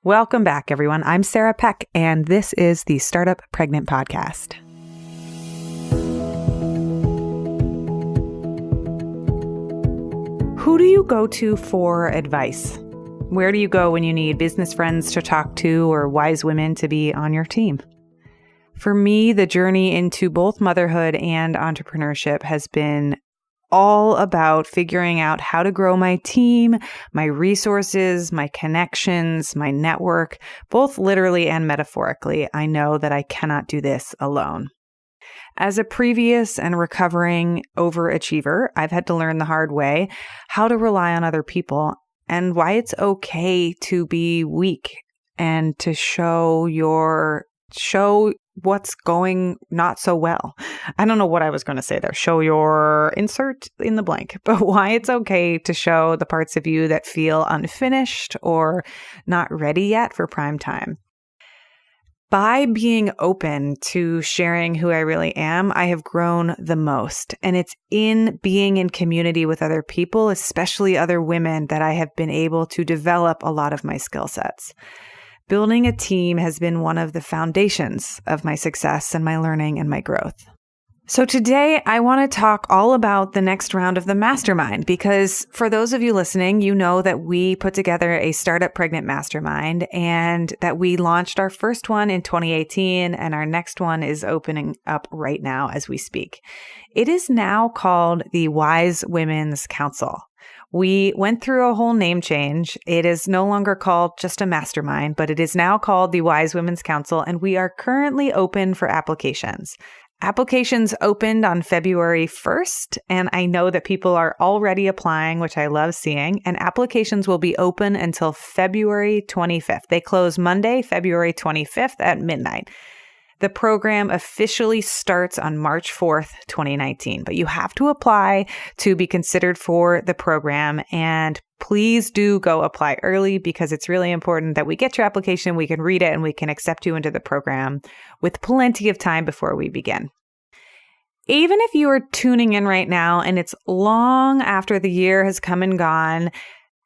Welcome back, everyone. I'm Sarah Peck, and this is the Startup Pregnant Podcast. Who do you go to for advice? Where do you go when you need business friends to talk to or wise women to be on your team? For me, the journey into both motherhood and entrepreneurship has been all about figuring out how to grow my team, my resources, my connections, my network, both literally and metaphorically. I know that I cannot do this alone. As a previous and recovering overachiever, I've had to learn the hard way how to rely on other people and why it's okay to be weak and to show what's going not so well. I don't know what I was going to say there. Show your insert in the blank, but why it's okay to show the parts of you that feel unfinished or not ready yet for prime time. By being open to sharing who I really am, I have grown the most. And it's in being in community with other people, especially other women, that I have been able to develop a lot of my skill sets. Building a team has been one of the foundations of my success and my learning and my growth. So today I want to talk all about the next round of the mastermind, because for those of you listening, you know that we put together a Startup Pregnant Mastermind and that we launched our first one in 2018 and our next one is opening up right now as we speak. It is now called the Wise Women's Council. We went through a whole name change. It is no longer called just a mastermind, but it is now called the Wise Women's Council, and we are currently open for applications. Applications opened on February 1st, and I know that people are already applying, which I love seeing, and applications will be open until February 25th. They close Monday, February 25th at midnight. The program officially starts on March 4th, 2019, but you have to apply to be considered for the program. And please do go apply early, because it's really important that we get your application, we can read it, and we can accept you into the program with plenty of time before we begin. Even if you are tuning in right now and it's long after the year has come and gone,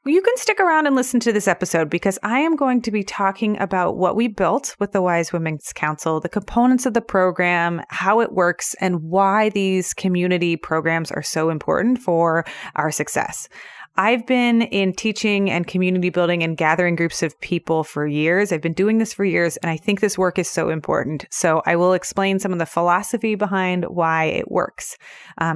you can stick around and listen to this episode, because I am going to be talking about what we built with the Wise Women's Council, the components of the program, how it works, and why these community programs are so important for our success. I've been in teaching and community building and gathering groups of people for years. I've been doing this for years, and I think this work is so important. So I will explain some of the philosophy behind why it works.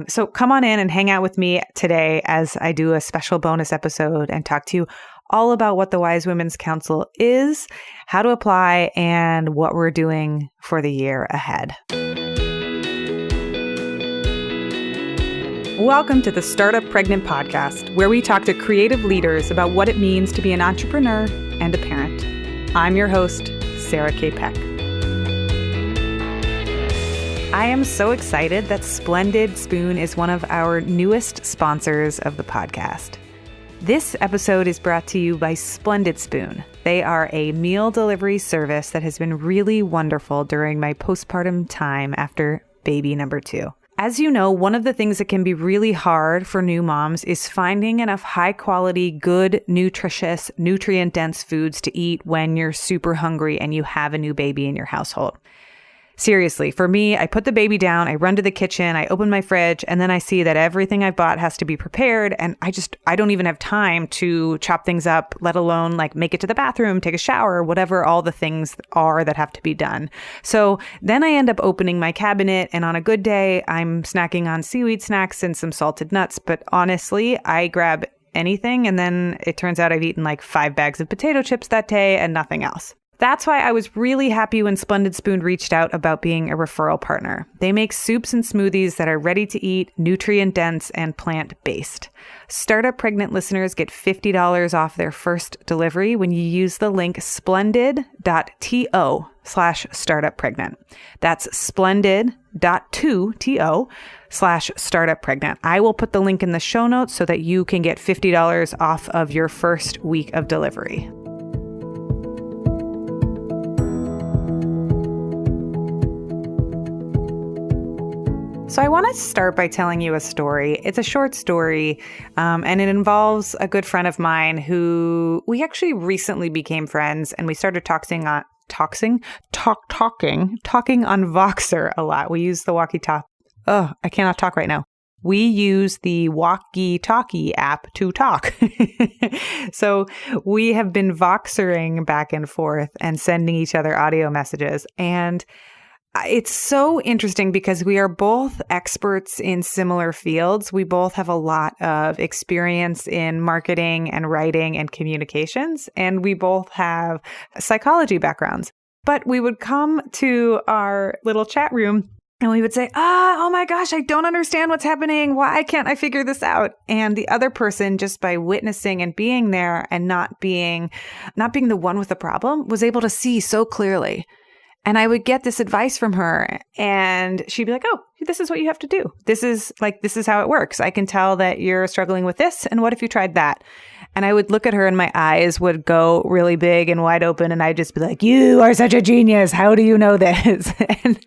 So come on in and hang out with me today as I do a special bonus episode and talk to you all about what the Wise Women's Council is, how to apply, and what we're doing for the year ahead. Welcome to the Startup Pregnant Podcast, where we talk to creative leaders about what it means to be an entrepreneur and a parent. I'm your host, Sarah K. Peck. I am so excited that Splendid Spoon is one of our newest sponsors of the podcast. This episode is brought to you by Splendid Spoon. They are a meal delivery service that has been really wonderful during my postpartum time after baby number 2. As you know, one of the things that can be really hard for new moms is finding enough high quality, good, nutritious, nutrient-dense foods to eat when you're super hungry and you have a new baby in your household. Seriously, for me, I put the baby down, I run to the kitchen, I open my fridge, and then I see that everything I bought has to be prepared, and I don't even have time to chop things up, let alone like make it to the bathroom, take a shower, whatever all the things are that have to be done. So then I end up opening my cabinet, and on a good day, I'm snacking on seaweed snacks and some salted nuts, but honestly, I grab anything, and then it turns out I've eaten like 5 bags of potato chips that day and nothing else. That's why I was really happy when Splendid Spoon reached out about being a referral partner. They make soups and smoothies that are ready to eat, nutrient-dense, and plant-based. Startup Pregnant listeners get $50 off their first delivery when you use the link splendid.to/startuppregnant. That's splendid.to/startuppregnant. I will put the link in the show notes so that you can get $50 off of your first week of delivery. So I want to start by telling you a story. It's a short story, and it involves a good friend of mine who we actually recently became friends, and we started talking on Voxer a lot. We use the walkie-talkie. Oh, I cannot talk right now. We use the walkie-talkie app to talk. So we have been Voxering back and forth and sending each other audio messages. And it's so interesting because we are both experts in similar fields. We both have a lot of experience in marketing and writing and communications, and we both have psychology backgrounds. But we would come to our little chat room and we would say, oh my gosh, I don't understand what's happening. Why can't I figure this out? And the other person, just by witnessing and being there and not being the one with the problem, was able to see so clearly. And I would get this advice from her and she'd be like, oh, this is what you have to do. This is how it works. I can tell that you're struggling with this. And what if you tried that? And I would look at her and my eyes would go really big and wide open. And I'd just be like, you are such a genius. How do you know this? And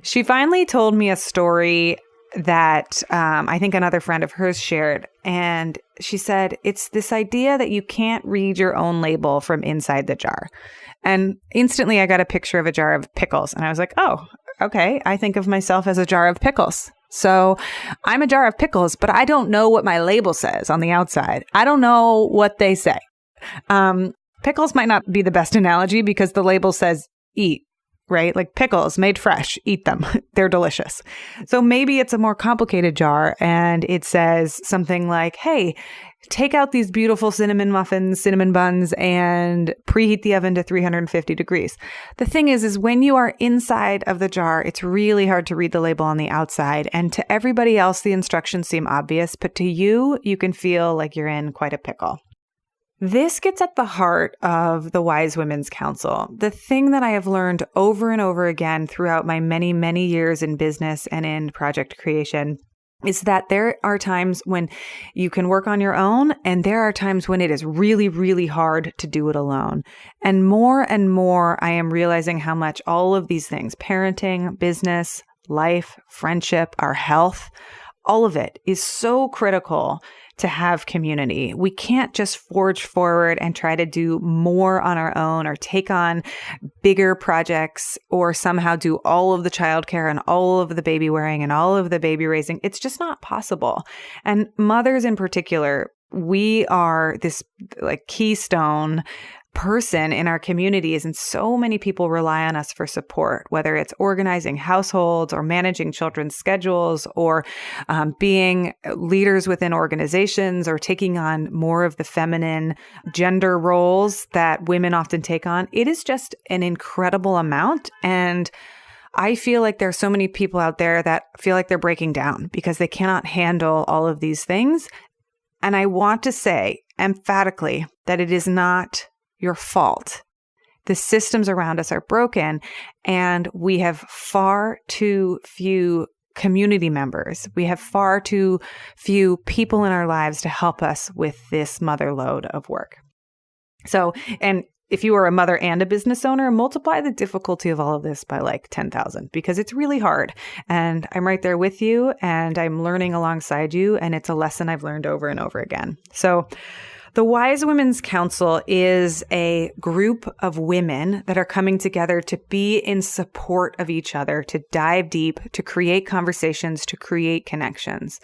she finally told me a story that I think another friend of hers shared. And she said, it's this idea that you can't read your own label from inside the jar. And instantly I got a picture of a jar of pickles. And I was like, oh, okay. I think of myself as a jar of pickles. So I'm a jar of pickles, but I don't know what my label says on the outside. I don't know what they say. Pickles might not be the best analogy because the label says eat, right? Like pickles made fresh, eat them. They're delicious. So maybe it's a more complicated jar and it says something like, hey, take out these beautiful cinnamon buns and preheat the oven to 350 degrees. The thing is when you are inside of the jar, it's really hard to read the label on the outside. And to everybody else, the instructions seem obvious, but to you, you can feel like you're in quite a pickle. This gets at the heart of the Wise Women's Council. The thing that I have learned over and over again throughout my many, many years in business and in project creation is that there are times when you can work on your own, and there are times when it is really, really hard to do it alone. And more, I am realizing how much all of these things, parenting, business, life, friendship, our health, all of it is so critical to have community. We can't just forge forward and try to do more on our own or take on bigger projects or somehow do all of the childcare and all of the baby wearing and all of the baby raising. It's just not possible. And mothers in particular, we are this like keystone person in our communities, and so many people rely on us for support, whether it's organizing households or managing children's schedules or being leaders within organizations or taking on more of the feminine gender roles that women often take on. It is just an incredible amount. And I feel like there are so many people out there that feel like they're breaking down because they cannot handle all of these things. And I want to say emphatically that it is not your fault. The systems around us are broken, and we have far too few community members. We have far too few people in our lives to help us with this mother load of work. So, and if you are a mother and a business owner, multiply the difficulty of all of this by like 10,000 because it's really hard. And I'm right there with you, and I'm learning alongside you, and it's a lesson I've learned over and over again. So the Wise Women's Council is a group of women that are coming together to be in support of each other, to dive deep, to create conversations, to create connections.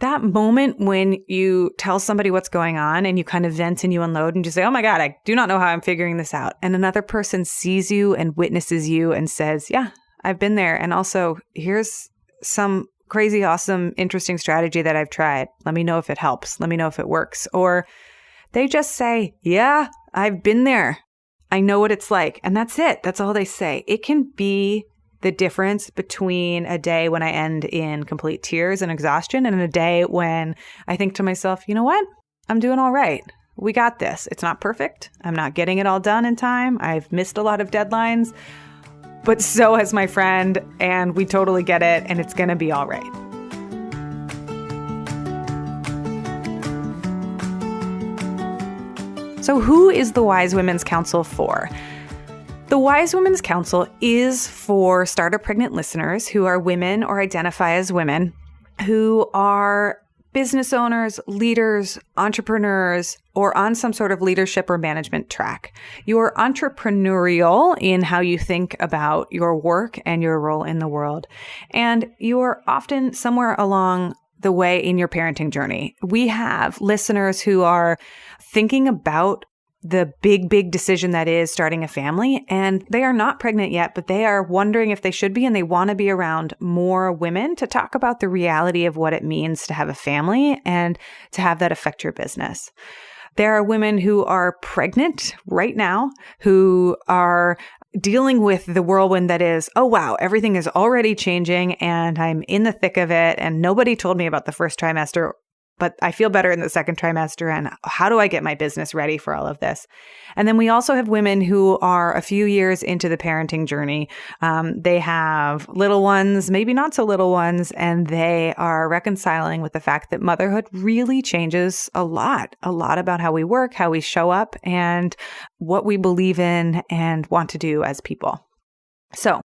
That moment when you tell somebody what's going on and you kind of vent and you unload and you say, oh my God, I do not know how I'm figuring this out. And another person sees you and witnesses you and says, yeah, I've been there. And also here's some crazy, awesome, interesting strategy that I've tried. Let me know if it helps. Let me know if it works. Or they just say, yeah, I've been there. I know what it's like. And that's it. That's all they say. It can be the difference between a day when I end in complete tears and exhaustion and a day when I think to myself, you know what? I'm doing all right. We got this. It's not perfect. I'm not getting it all done in time. I've missed a lot of deadlines. But so has my friend, and we totally get it, and it's going to be all right. So who is the Wise Women's Council for? The The Wise Women's Council is for startup pregnant listeners who are women or identify as women, who are business owners, leaders, entrepreneurs, or on some sort of leadership or management track. You're entrepreneurial in how you think about your work and your role in the world. And you're often somewhere along the way in your parenting journey. We have listeners who are thinking about the big decision that is starting a family, and they are not pregnant yet, but they are wondering if they should be, and they want to be around more women to talk about the reality of what it means to have a family and to have that affect your business. There are women who are pregnant right now who are dealing with the whirlwind that is, oh, wow, everything is already changing and I'm in the thick of it and nobody told me about the first trimester, but I feel better in the second trimester. And how do I get my business ready for all of this? And then we also have women who are a few years into the parenting journey. They have little ones, maybe not so little ones, and they are reconciling with the fact that motherhood really changes a lot about how we work, how we show up, and what we believe in and want to do as people. So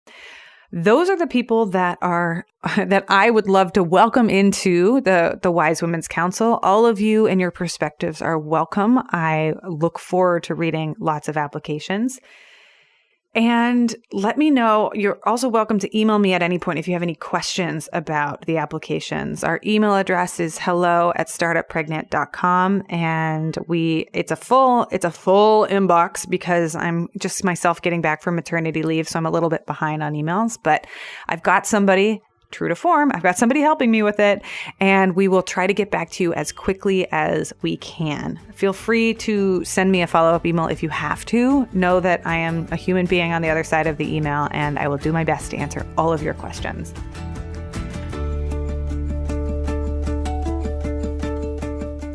those are the people that I would love to welcome into the Wise Women's Council. All of you and your perspectives are welcome. I look forward to reading lots of applications. And let me know. You're also welcome to email me at any point if you have any questions about the applications. Our email address is hello@startuppregnant.com. And it's a full inbox because I'm just myself getting back from maternity leave. So I'm a little bit behind on emails, but I've got somebody, true to form, I've got somebody helping me with it, and we will try to get back to you as quickly as we can. Feel free to send me a follow-up email if you have to. Know that I am a human being on the other side of the email, and I will do my best to answer all of your questions.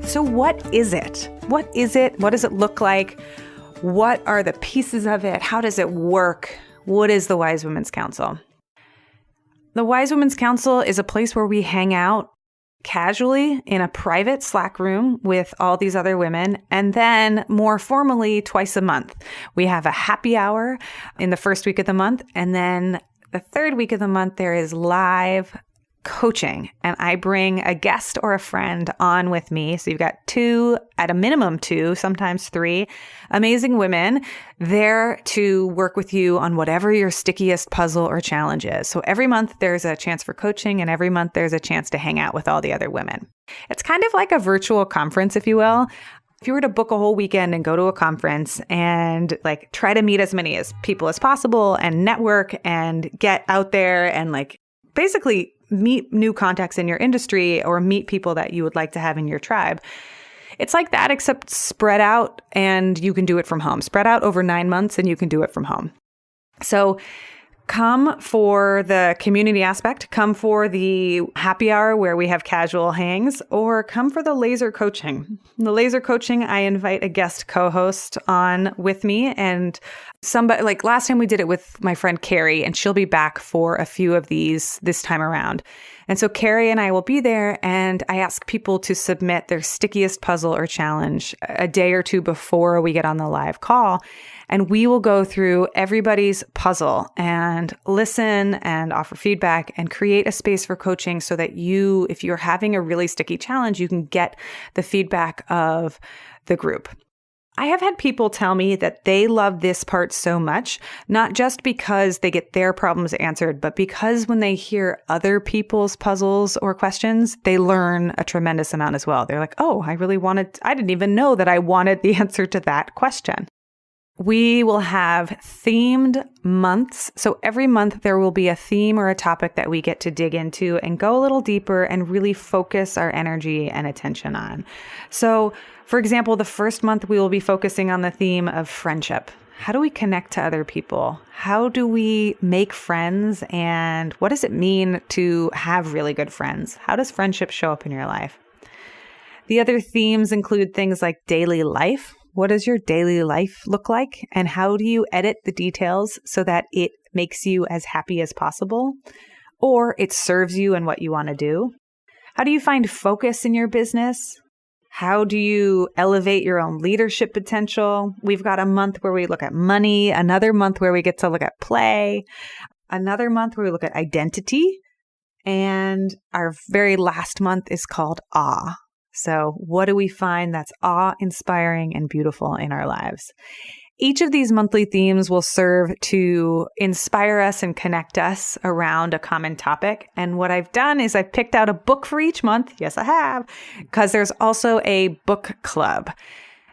So what is it? What is it? What does it look like? What are the pieces of it? How does it work? What is the Wise Women's Council? The Wise Women's Council is a place where we hang out casually in a private Slack room with all these other women. And then more formally, twice a month, we have a happy hour in the first week of the month. And then the third week of the month, there is live coaching. And I bring a guest or a friend on with me. So you've got two, at a minimum two, sometimes three amazing women there to work with you on whatever your stickiest puzzle or challenge is. So every month there's a chance for coaching, and every month there's a chance to hang out with all the other women. It's kind of like a virtual conference, if you will. If you were to book a whole weekend and go to a conference and like try to meet as many as people as possible and network and get out there and like basically meet new contacts in your industry or meet people that you would like to have in your tribe. It's like that, except spread out, and you can do it from home. Spread out over 9 months and you can do it from home. So come for the community aspect, come for the happy hour where we have casual hangs, or come for the laser coaching. The laser coaching, I invite a guest co-host on with me, and somebody, like last time we did it with my friend Carrie, and she'll be back for a few of these this time around. And so Carrie and I will be there, and I ask people to submit their stickiest puzzle or challenge a day or two before we get on the live call. And we will go through everybody's puzzle and listen and offer feedback and create a space for coaching so that you, if you're having a really sticky challenge, you can get the feedback of the group. I have had people tell me that they love this part so much, not just because they get their problems answered, but because when they hear other people's puzzles or questions, they learn a tremendous amount as well. They're like, oh, I didn't even know that I wanted the answer to that question. We will have themed months. So every month there will be a theme or a topic that we get to dig into and go a little deeper and really focus our energy and attention on. So, for example, the first month we will be focusing on the theme of friendship. How do we connect to other people? How do we make friends? And what does it mean to have really good friends? How does friendship show up in your life? The other themes include things like daily life. What does your daily life look like? And how do you edit the details so that it makes you as happy as possible? Or it serves you in what you want to do? How do you find focus in your business? How do you elevate your own leadership potential? We've got a month where we look at money, another month where we get to look at play, another month where we look at identity, and our very last month is called awe. So what do we find that's awe-inspiring and beautiful in our lives? Each of these monthly themes will serve to inspire us and connect us around a common topic. And what I've done is I've picked out a book for each month. Yes, I have, because there's also a book club.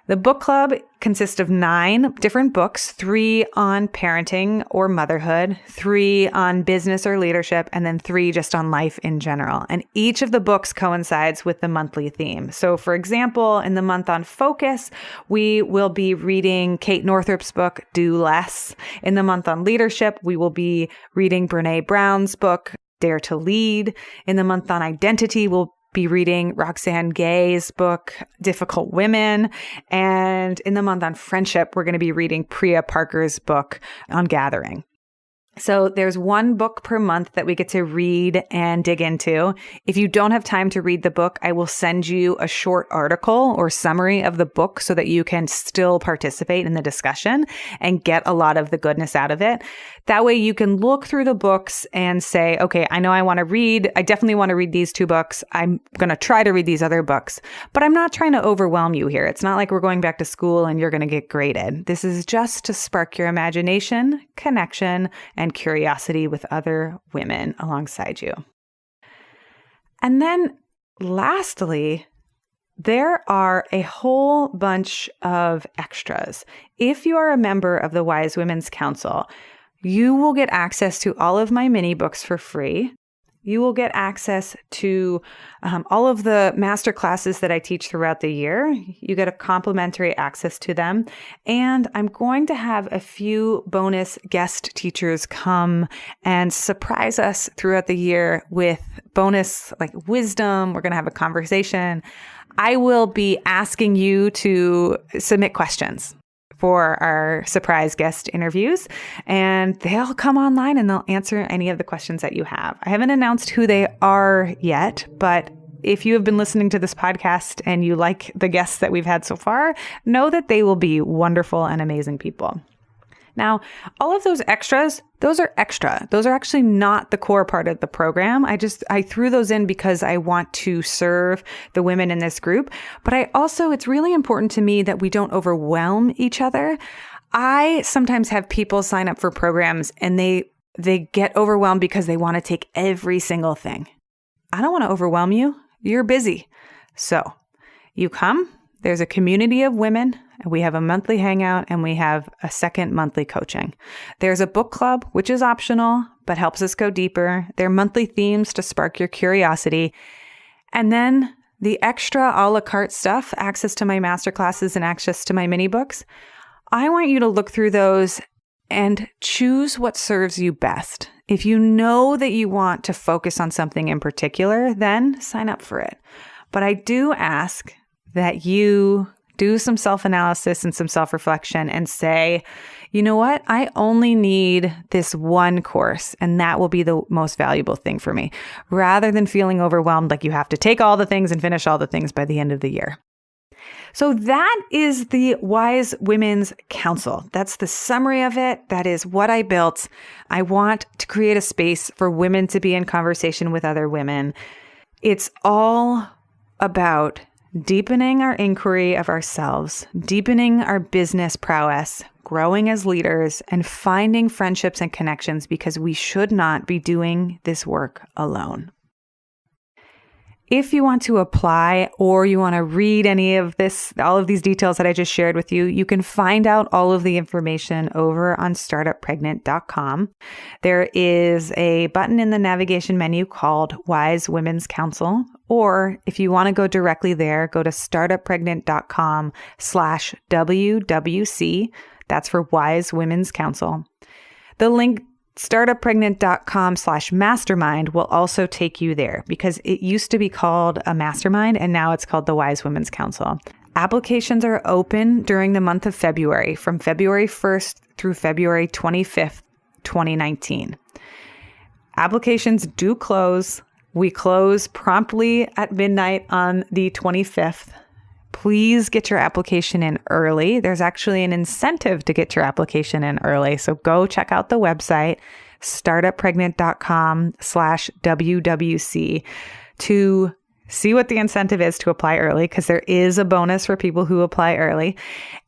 The book club consists of 9 different books, 3 on parenting or motherhood, 3 on business or leadership, and then 3 just on life in general. And each of the books coincides with the monthly theme. So for example, in the month on focus, we will be reading Kate Northrup's book, Do Less. In the month on leadership, we will be reading Brene Brown's book, Dare to Lead. In the month on identity, we'll be reading Roxane Gay's book, Difficult Women. And in the month on friendship, we're going to be reading Priya Parker's book on Gathering. So there's one book per month that we get to read and dig into. If you don't have time to read the book, I will send you a short article or summary of the book so that you can still participate in the discussion and get a lot of the goodness out of it. That way you can look through the books and say, okay, I know I definitely want to read these 2 books. I'm going to try to read these other books, but I'm not trying to overwhelm you here. It's not like we're going back to school and you're going to get graded. This is just to spark your imagination, connection, and curiosity with other women alongside you. And then lastly, there are a whole bunch of extras. If you are a member of the Wise Women's Council, you will get access to all of my mini books for free. You will get access to all of the master classes that I teach throughout the year. You get a complimentary access to them. And I'm going to have a few bonus guest teachers come and surprise us throughout the year with bonus wisdom. We're going to have a conversation. I will be asking you to submit questions for our surprise guest interviews, and they'll come online and they'll answer any of the questions that you have. I haven't announced who they are yet, but if you have been listening to this podcast and you like the guests that we've had so far, know that they will be wonderful and amazing people. Now, all of those extras, those are extra. Those are actually not the core part of the program. I threw those in because I want to serve the women in this group. But it's really important to me that we don't overwhelm each other. I sometimes have people sign up for programs and they get overwhelmed because they want to take every single thing. I don't want to overwhelm you. You're busy. So you come, there's a community of women. We have a monthly hangout and we have a second monthly coaching. There's a book club, which is optional, but helps us go deeper. There are monthly themes to spark your curiosity. And then the extra a la carte stuff, access to my masterclasses and access to my mini books. I want you to look through those and choose what serves you best. If you know that you want to focus on something in particular, then sign up for it. But I do ask that you do some self-analysis and some self-reflection and say, you know what? I only need this one course and that will be the most valuable thing for me, rather than feeling overwhelmed like you have to take all the things and finish all the things by the end of the year. So that is the Wise Women's Council. That's the summary of it. That is what I built. I want to create a space for women to be in conversation with other women. It's all about deepening our inquiry of ourselves, deepening our business prowess, growing as leaders, and finding friendships and connections, because we should not be doing this work alone. If you want to apply or you want to read any of this, all of these details that I just shared with you, you can find out all of the information over on startuppregnant.com. There is a button in the navigation menu called Wise Women's Council. Or if you want to go directly there, go to startuppregnant.com/WWC. That's for Wise Women's Council. The link startuppregnant.com/mastermind will also take you there, because it used to be called a mastermind and now it's called the Wise Women's Council. Applications are open during the month of February, from February 1st through February 25th, 2019. Applications do close. We close promptly at midnight on the 25th. please get your application in early. There's actually an incentive to get your application in early. So go check out the website, startuppregnant.com/WWC, to see what the incentive is to apply early, because there is a bonus for people who apply early,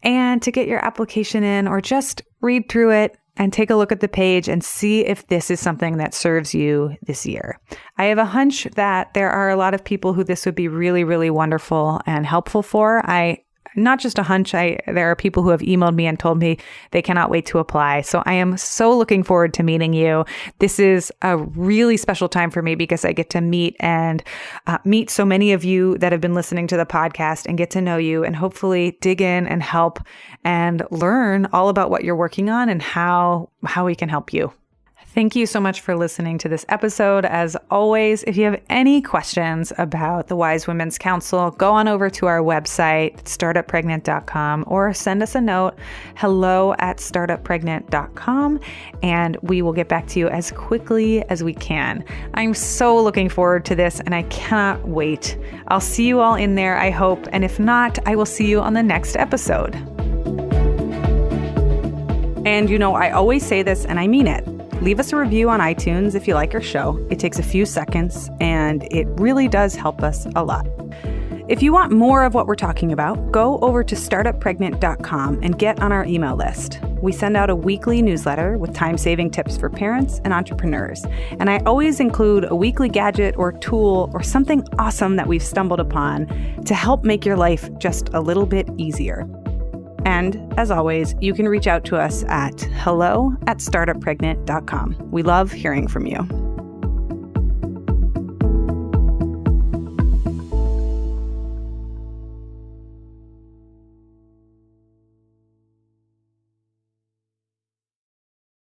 and to get your application in, or just read through it and take a look at the page and see if this is something that serves you this year. I have a hunch that there are a lot of people who this would be really, really wonderful and helpful for. Not just a hunch, there are people who have emailed me and told me they cannot wait to apply. So I am so looking forward to meeting you. This is a really special time for me because I get to meet so many of you that have been listening to the podcast and get to know you and hopefully dig in and help and learn all about what you're working on and how we can help you. Thank you so much for listening to this episode. As always, if you have any questions about the Wise Women's Council, go on over to our website, startuppregnant.com, or send us a note, hello@startuppregnant.com, and we will get back to you as quickly as we can. I'm so looking forward to this, and I cannot wait. I'll see you all in there, I hope, and if not, I will see you on the next episode. And I always say this, and I mean it. Leave us a review on iTunes if you like our show. It takes a few seconds, and it really does help us a lot. If you want more of what we're talking about, go over to startuppregnant.com and get on our email list. We send out a weekly newsletter with time-saving tips for parents and entrepreneurs. And I always include a weekly gadget or tool or something awesome that we've stumbled upon to help make your life just a little bit easier. And as always, you can reach out to us at hello@startuppregnant.com. We love hearing from you.